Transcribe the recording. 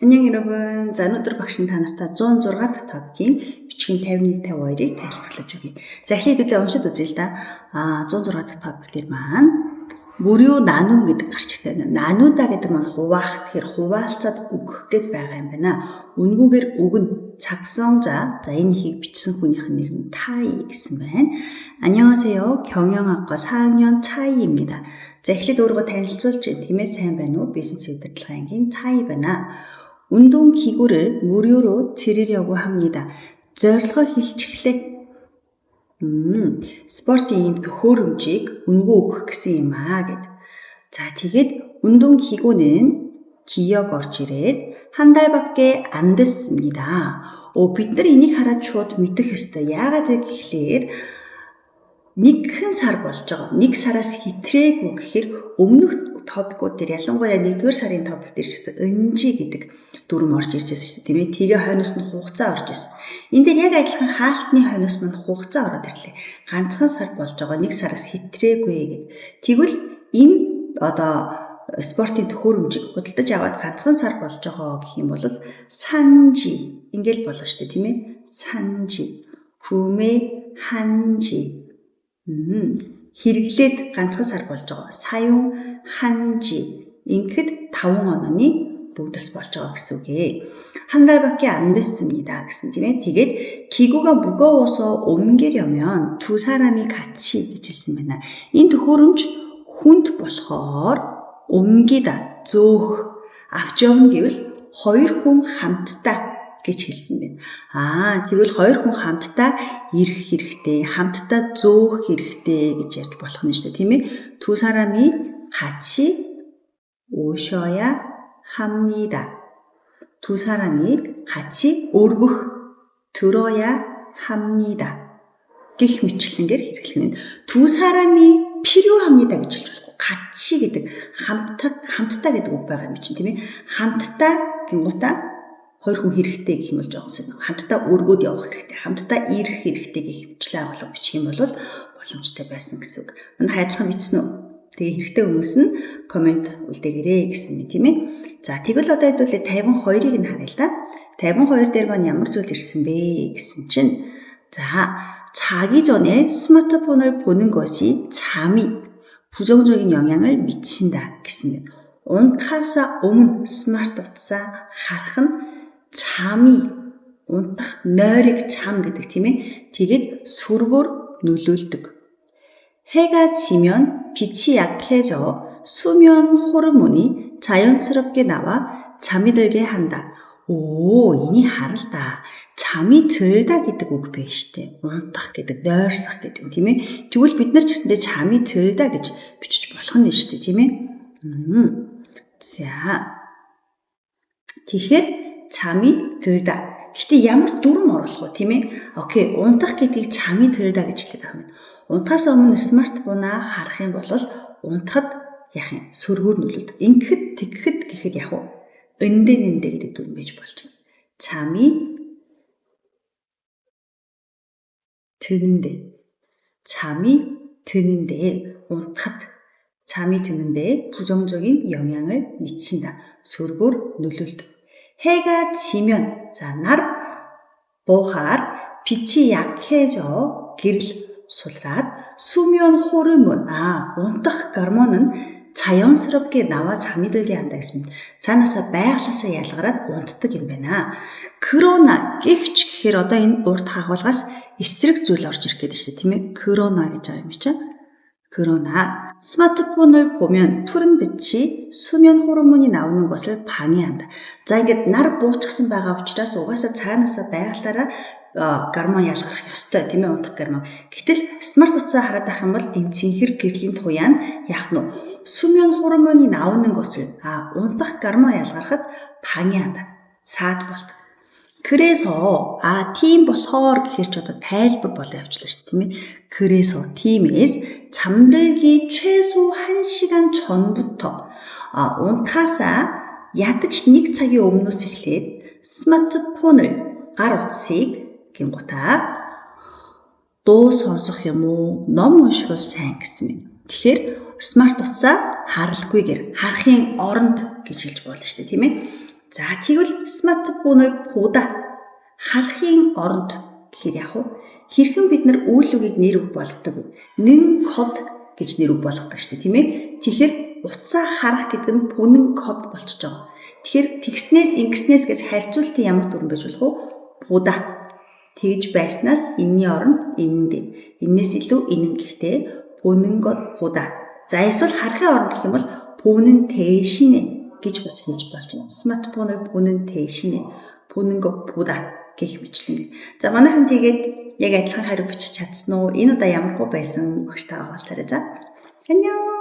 안녕 여러분. За өнөөдөр багш та нартай 106 дахь топикийн бичгийн 51-52-ыг тайлбарлаж өгье. За эхлээд үгээ уншид үзье л да. 106 дахь топик дээр маань мөрөө наанун гэдэг гарч ирдэг байна. Наануда гэдэг маань хуваах, тэгэхээр хуваалцаад өгөх гэд байгаа юм байна. Үнгүүгээр өгнө 작성자. За энэ хийг бичсэн хүнийх нь нэр нь 타이 гэсэн байна. 안녕하세요. 경영학과 4학년 차이입니다. За эхлээд өөрийгөө танилцуулж тийм ээ сайн байна уу? Бизнес удирдлагын ангийн 타이 байна. 운동 기구를 무료로 드리려고 합니다. зорилгоо хэлж эхлэх. спортын ийм төхөөрөмжийг үнгүй өгөх гэсэн юм гэд. За тэгээд 운동 기구는 기억 орж ирээд 한 달밖에 안 됐습니다. бид нар энийг хараад шууд мэдэх ёстой. Яагаад вэ гэхлээр нэг хэн сар болж байгаа. Нэг сараас хитрээгүй гэхээр өмнөх топикууд дээр ялангуяа 1-р сарын топик дээр ч гэсэн 은지 гэдэг дүрм орж ирж байсан шүү дээ. Тийм ээ. Тэгээ хойноос нь хугацаа орж ирсэн. Энэ дээр яг адилхан хаалтны хойноос нь хугацаа ороод ирлээ. Ганцхан сар болж байгаа. Нэг сараас хитрээгүй гэд. Тэгвэл энэ спортын төхөөрөмжийг худалдаж аваад ганцхан сар болж байгаа гэх юм бол 산지 ингээл болно шүү дээ. Тийм ээ. 산지 구매한지 хэрэглээд ганцхан сар болж байгаа. 사용한지 ингээд 5 онооны бүгдс болж байгаа гэсэн үг ээ. 한 달밖에 안 됐습니다 гэсэн тийм ээ. Тэгээд 기구가 무거워서 옮기려면 두 사람이 같이 гэж хэлсэн байна. Энэ төхөөрөмж хүнд болохоор 옮기다, зөөх, авч явна гэвэл хоёр хүн хамтдаа гэж хэлсэн байна. тэгвэл хоёр хүн хамтдаа ирэх хэрэгтэй, хамтдаа зөөх хэрэгтэй гэж ярьж болох нь шүү дээ, тийм ээ. 두 사람이 같이 오셔야 합니다. 두 사람이 같이 өргөх, 들어야 합니다. гэх мэтлэнгээр хэрэглэнэ. 두 사람이 필요합니다 гэж хэлж болох. 같이 гэдэг хамтдаа гэдэг үг байгаа юм чинь, тийм ээ. хамтдаа гингуудаа хоёр хүн хэрэгтэй гэх юм бол жоох юм. хамтдаа өргөөд явах хэрэгтэй, хамтдаа ирэх хэрэгтэй гэх мэтлээ агуулга бичих юм бол боломжтой байсан гэсэн үг. Манай хайдлахын бичсэн үү? Тэгээ хэрэгтэй хүмүүс нь комент үлдээгээрэй гэсэн юм тийм ээ. За тэгвэл одоо хэдүүлээ 52-ыг нь харъя л да. 52 дээр маань ямар зүйл ирсэн бэ гэсэн чинь 자기 전에 스마트폰을 보는 것이 잠이 부정적인 영향을 미친다 гэсэн юм. унтахаас өмнө смарт утсаа харах нь 잠이 унтах нойрыг чам гэдэг тийм ээ. тэгээд сүргээр нөлөөлдөг. 해가 지면 빛이 약해져 수면 호르몬이 자연스럽게 나와 잠이 들게 한다. 이니 харалта. 잠이 들다 гэдэг үг байна шүү дээ. унтах гэдэг, нойрсах гэдэг тийм ээ. тэгвэл бид нар ч гэсэндээ 잠이 들다 гэж бичиж болох нь шүү дээ, тийм ээ. за. тэгэхээр 잠이 들다. гэхдээ ямар дүрм оруулах вэ, тийм ээ? окей, унтах гэдгийг 잠이 들다 гэж хэлдэг юм. унтахаас өмнө смартфонаа харах юм бол унтахад яах юм? сөргөөр нөлөөлдөг. ингэхэд тэгэхэд гэхэд яг уу 은데 гэдэг дүрм байж болж байна. 잠이 드는데 унтахад 잠이 드는데 부정적인 영향을 미친다. сөргөөр нөлөөлдөг. 해가 지면 날 보аар 빛이 약해져 гэрэл сулраад 수면 호르몬 унтах гормон нь 자연스럽게 나와 잠이 들게 한다 гэсэн. цаанаасаа байглаасаа ялгараад унтдаг юм байна. 그러나 гэвч гэхээр одоо энэ урт хагуулгаас эсрэг зүйл орж ирэх гэдэг шүү дээ, тийм ээ. 그러나 гэж байгаа юм чинь. 그러나 스마트폰을 보면 푸른 빛이 수면 호르몬이 나오는 것을 방해한다. за ингээд нар буучсан байгаа учраас угаасаа цаанаасаа байглаараа гормон ялгарах ёстой, тийм ээ, унтах гормон. гэтэл смарт утсаа хараад ах юм бол энэ цэнхэр гэрлийн туяа нь яах нь 수면 호르몬이 나오는 것을 унтах гормон ялгарахад 방해한다. саад болдог. 그래서 тийм болохоор гэхээр ч одоо тайлбар болоо явуулчихлаа шүү дээ, тийм ээ. 그래서 팀에서 잠들기 최소 1시간 전부터 унтахаасаа ядаж 1 цагийн өмнөөс эхлээд 스마트폰을 гар утсыг гингутаа дуу сонсох юм уу, ном уншвал сайн гэсэн юм. тэгэхээр смарт утсаа харалгүйгээр харахын оронд гэж хэлж болно шүү дээ, тийм ээ. За тэгвэл смартфоныг буудаа харахын оронд гэхээр яг уу хэрхэн бид нар үйл үгийг нэр үг болгодог нэн код гэж нэр үг болгодог шүү дээ тийм ээ. Тэгэхээр утсаа харах гэдэг нь пүнэн код болчихж байгаа. Тэгэхээр тэгснээс ингэснээс гэж харьцуултын ямар дүрэн байж болох вэ? Буудаа тэгж байснаас энэний оронд энэ дээр. Энээс илүү энэ нь гэхдээ пүнэн код буудаа. За эсвэл харахын оронд гэх юм бол пүнэн тэшинэ гэж бас хэлж болж байна. Смартфоныг пүнэн тэшинэ, пүнэн код буудаа гэх мэтлэн. За манайхан тэгээд яг адилхан хариу бичиж чадсан уу? Энэ удаа ямар хөө байсан? Багш таа хаалцаарай за. 안녕.